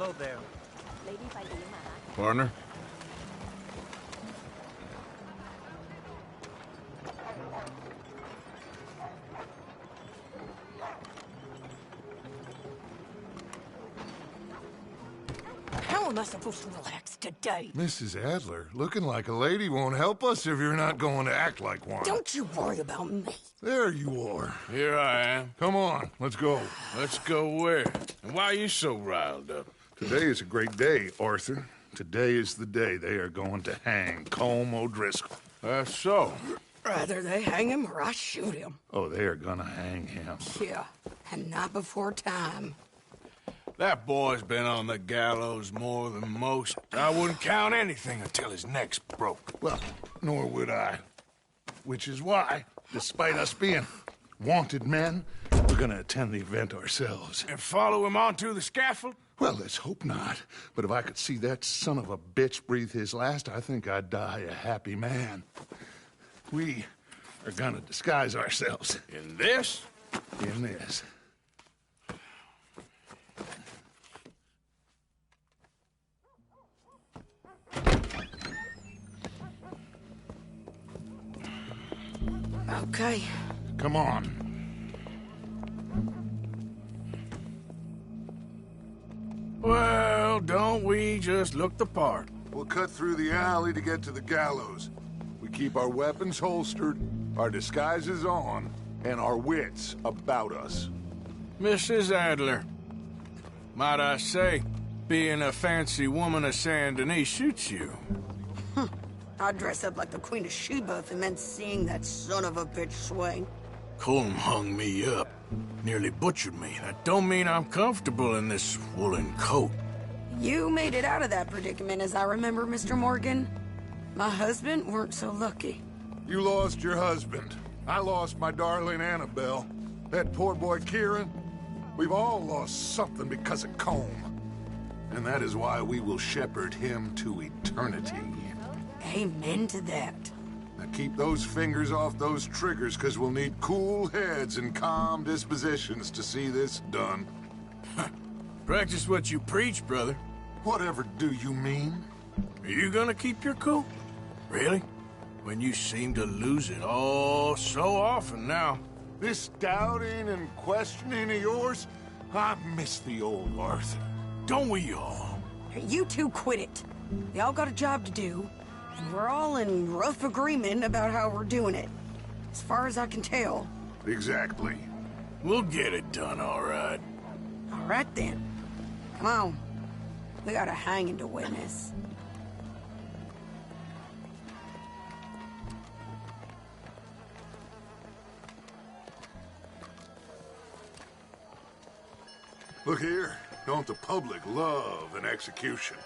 Hello there. Partner? How am I supposed to relax today? Mrs. Adler, looking like a lady won't help us if you're not going to act like one. Don't you worry about me. There you are. Here I am. Come on, let's go. Let's go where? And why are you so riled up? Today is a great day, Arthur. Today is the day they are going to hang Colm O'Driscoll. That's so. Rather they hang him or I shoot him. Oh, they are gonna hang him. Yeah, and not before time. That boy's been on the gallows more than most. I wouldn't count anything until his neck's broke. Well, nor would I. Which is why, despite us being wanted men, we're gonna attend the event ourselves. And follow him onto the scaffold? Well, let's hope not. But if I could see that son of a bitch breathe his last, I think I'd die a happy man. We are gonna disguise ourselves. In this? In this. Okay. Come on. Well, don't we just look the part? We'll cut through the alley to get to the gallows. We keep our weapons holstered, our disguises on, and our wits about us. Mrs. Adler, might I say, being a fancy woman of Saint Denis suits you. I'd dress up like the Queen of Sheba if it meant seeing that son of a bitch swing. Colm hung me up, nearly butchered me. That don't mean I'm comfortable in this woolen coat. You made it out of that predicament, as I remember, Mr. Morgan. My husband weren't so lucky. You lost your husband. I lost my darling Annabelle. That poor boy Kieran. We've all lost something because of Colm. And that is why we will shepherd him to eternity. Amen to that. Now keep those fingers off those triggers, because we'll need cool heads and calm dispositions to see this done. Practice what you preach, brother. Whatever do you mean? Are you gonna keep your cool? Really? When you seem to lose it all so often now. This doubting and questioning of yours, I miss the old Arthur. Don't we all? Hey, you two quit it. Y'all got a job to do, and we're all in rough agreement about how we're doing it. As far as I can tell. Exactly. We'll get it done, all right. All right, then. Come on. We got a hanging to witness. Look here. Don't the public love an execution?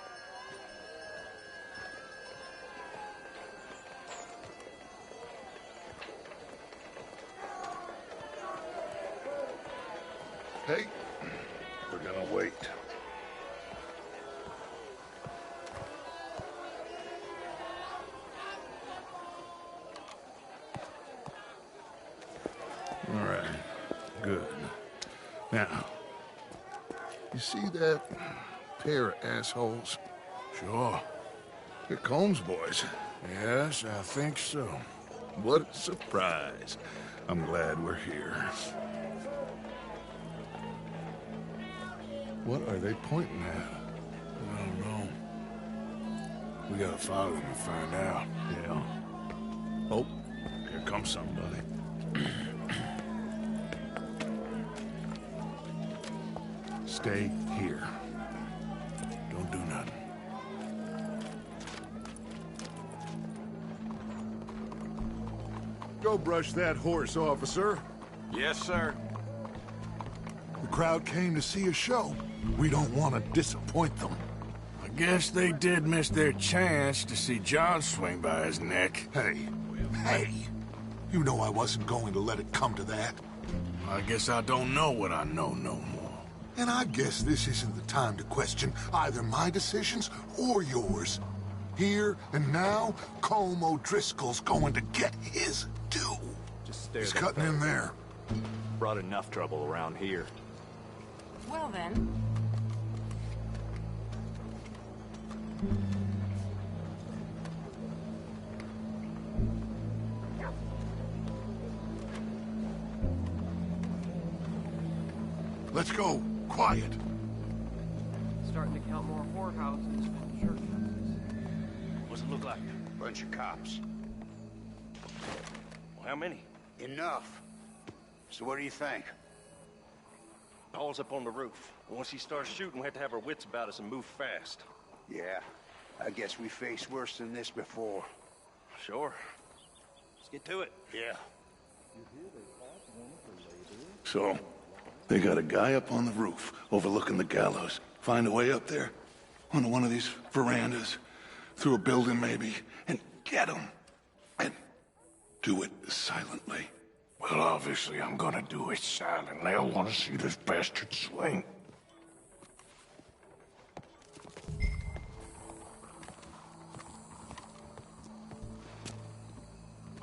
Hey, we're gonna wait. All right, good. Now, you see that pair of assholes? Sure. They're Colm's boys. Yes, I think so. What a surprise. I'm glad we're here. What are they pointing at? I don't know. We gotta follow them and find out. Yeah. Oh, here comes somebody. Stay here. Don't do nothing. Go brush that horse, officer. Yes, sir. The crowd came to see a show. We don't want to disappoint them. I guess they did miss their chance to see John swing by his neck. Hey, hey, you know I wasn't going to let it come to that. I guess I don't know what I know no more. And I guess this isn't the time to question either my decisions or yours. Here and now, Colm O'Driscoll's going to get his due. Just stare He's that cutting in fella. there. Brought enough trouble around here. Well then, Let's go. Quiet. Starting to count more whorehouses than church houses. What's it look like? Bunch of cops. Well, how many? Enough. So what do you think? Paul's up on the roof. Once he starts shooting, we have to have our wits about us and move fast. Yeah, I guess we faced worse than this before. Sure. Let's get to it. Yeah. So, they got a guy up on the roof overlooking the gallows. Find a way up there, onto one of these verandas, through a building maybe, and get him. And do it silently. Well, obviously I'm gonna do it silently. I want to see this bastard swing.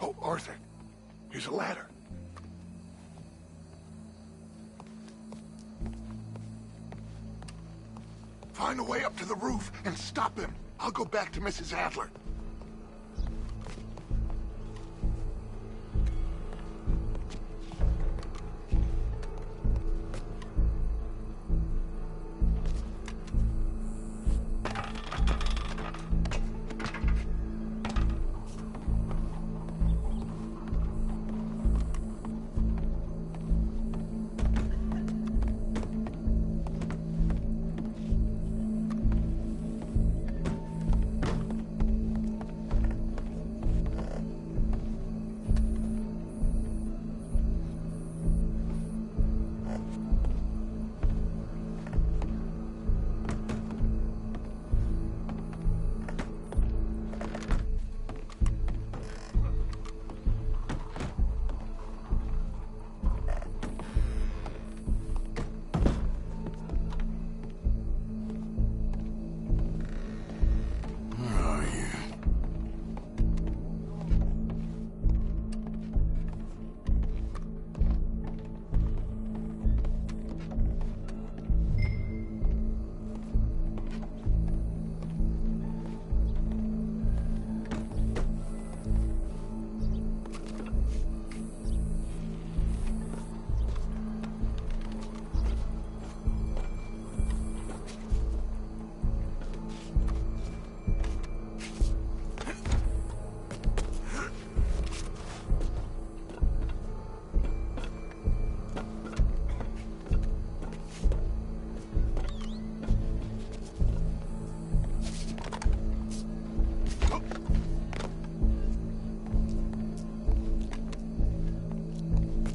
Oh, Arthur, here's a ladder. Find a way up to the roof and stop him. I'll go back to Mrs. Adler.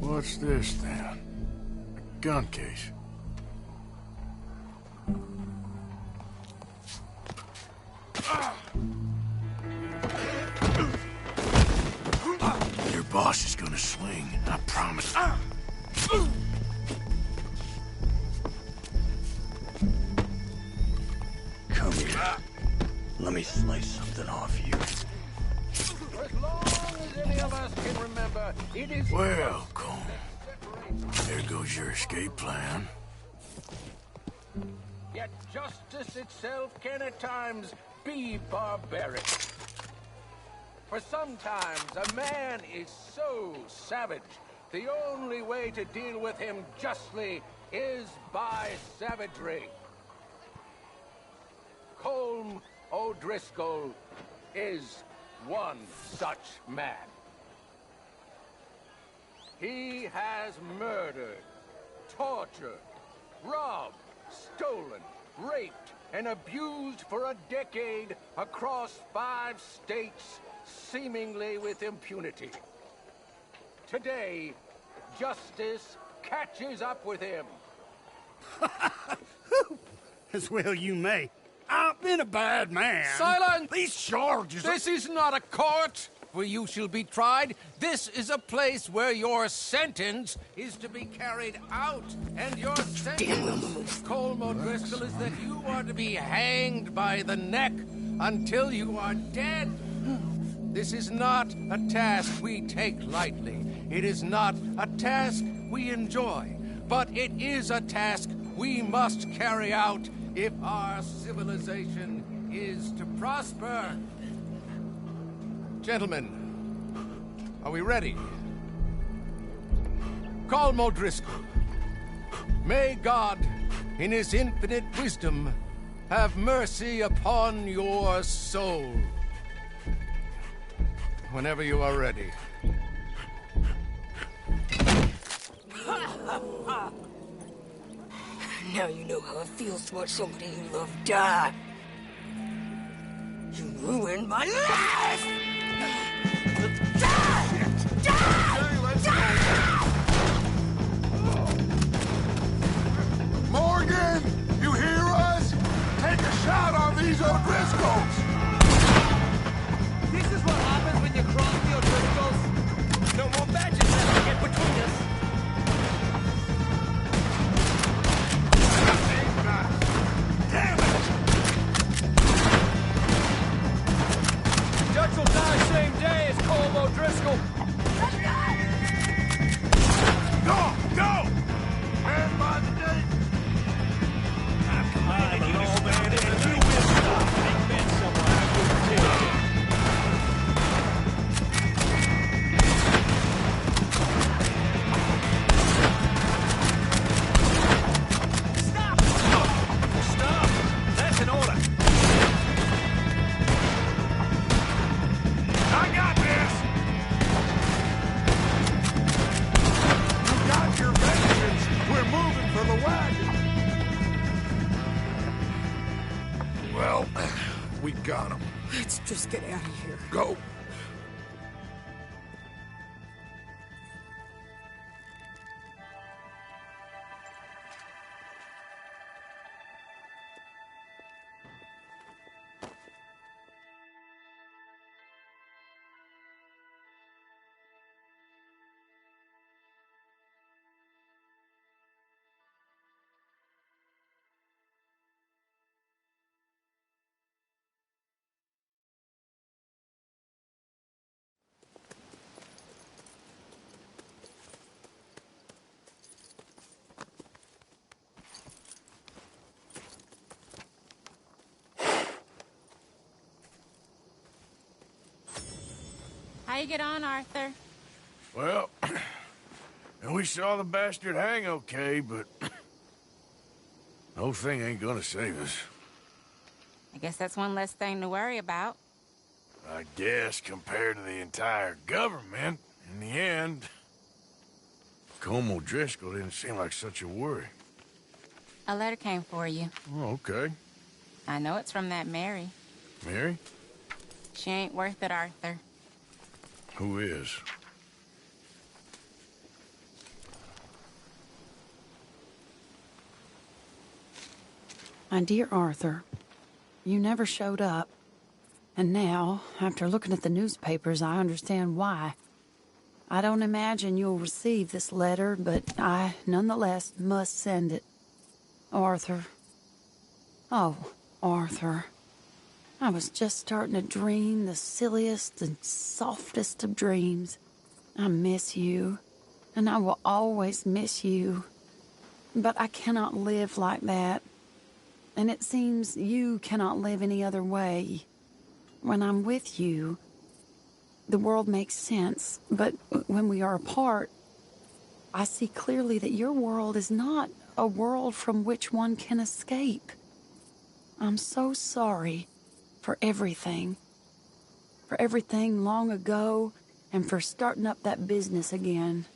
What's this, then? A gun case. Your boss is gonna swing, I promise. Come here. Let me slice something off you. As long as any of us can remember, it is... Well, Colm, there goes your escape plan. Yet justice itself can at times be barbaric. For sometimes a man is so savage, the only way to deal with him justly is by savagery. Colm O'Driscoll is one such man. He has murdered, tortured, robbed, stolen, raped, and abused for a decade across 5 states, seemingly with impunity. Today, justice catches up with him. As well you may. I've been a bad man. Silence! These charges are... This is not a court where you shall be tried. This is a place where your sentence is to be carried out. And your sentence, Colm O'Driscoll, is that you are to be hanged by the neck until you are dead. This is not a task we take lightly. It is not a task we enjoy. But it is a task we must carry out if our civilization is to prosper. Gentlemen, are we ready? Colm O'Driscoll, may God, in his infinite wisdom, have mercy upon your soul. Whenever you are ready. Now you know how it feels to watch somebody you love die. You ruined my life! Morgan! You hear us? Take a shot on these O'Driscolls! This is what happens when you cross the O'Driscolls. No more badges left to get between us. Damn it! Dutch will die same day as Colm O'Driscoll. Go! Go! Man by the gate! That's an order. I got this! You got your vengeance! We're moving for the wagon! Well, we got him. Let's just get out of here. Go! How you get on, Arthur? Well, and we saw the bastard hang okay, but the whole thing ain't gonna save us. I guess that's one less thing to worry about. I guess compared to the entire government, in the end, Colm O'Driscoll didn't seem like such a worry. A letter came for you. Oh, okay. I know it's from that Mary. Mary? She ain't worth it, Arthur. Who is? My dear Arthur, you never showed up. And now, after looking at the newspapers, I understand why. I don't imagine you'll receive this letter, but I, nonetheless, must send it. Arthur. Oh, Arthur. I was just starting to dream the silliest and softest of dreams. I miss you, and I will always miss you. But I cannot live like that. And it seems you cannot live any other way. When I'm with you, the world makes sense. But when we are apart, I see clearly that your world is not a world from which one can escape. I'm so sorry for everything. For everything long ago, and for starting up that business again.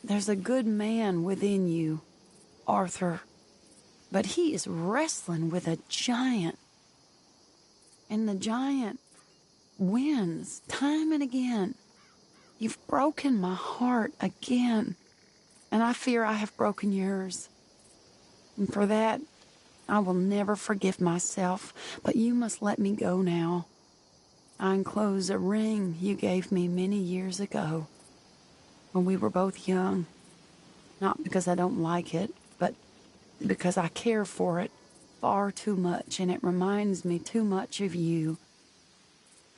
There's a good man within you, Arthur. But he is wrestling with a giant. And the giant wins time and again. You've broken my heart again. And I fear I have broken yours. And for that, I will never forgive myself. But you must let me go now. I enclose a ring you gave me many years ago, when we were both young. Not because I don't like it, but because I care for it far too much, and it reminds me too much of you.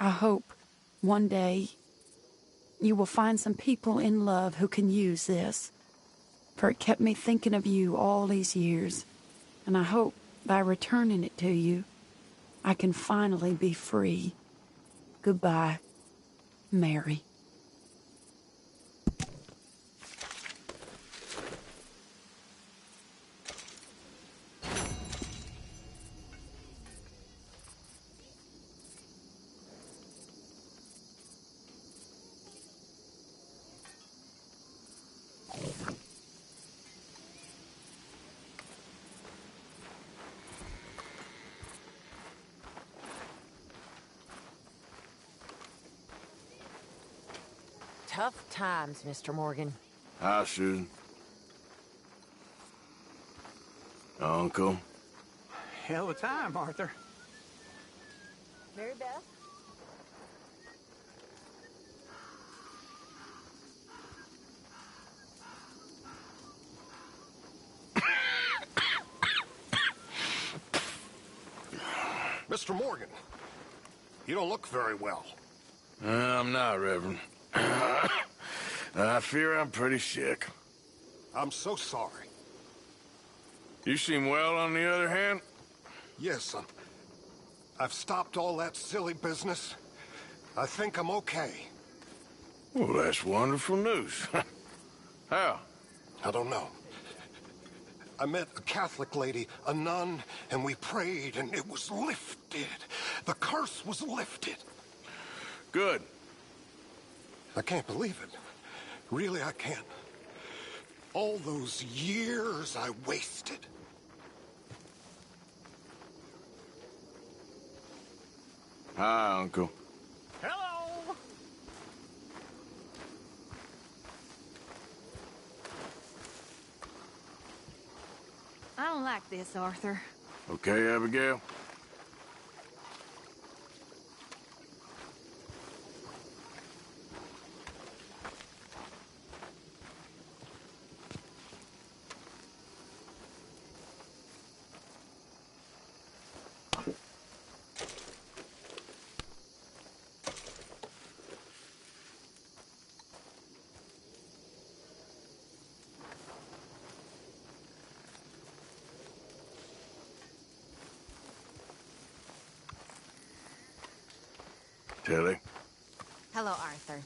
I hope one day you will find some people in love who can use this, for it kept me thinking of you all these years, and I hope by returning it to you, I can finally be free. Goodbye, Mary. Tough times, Mr. Morgan. Hi, Susan. Uncle. Hell of a time, Arthur. Mary Beth? Mr. Morgan, you don't look very well. I'm not, Reverend. I fear I'm pretty sick. I'm so sorry. You seem well, on the other hand. Yes, I've stopped all that silly business. I think I'm okay. Well, that's wonderful news. How? I don't know. I met a Catholic lady, a nun, and we prayed, and it was lifted. The curse was lifted. Good. I can't believe it. Really, I can't. All those years I wasted. Hi, Uncle. Hello! I don't like this, Arthur. Okay, Abigail? Tilly? Hello, Arthur.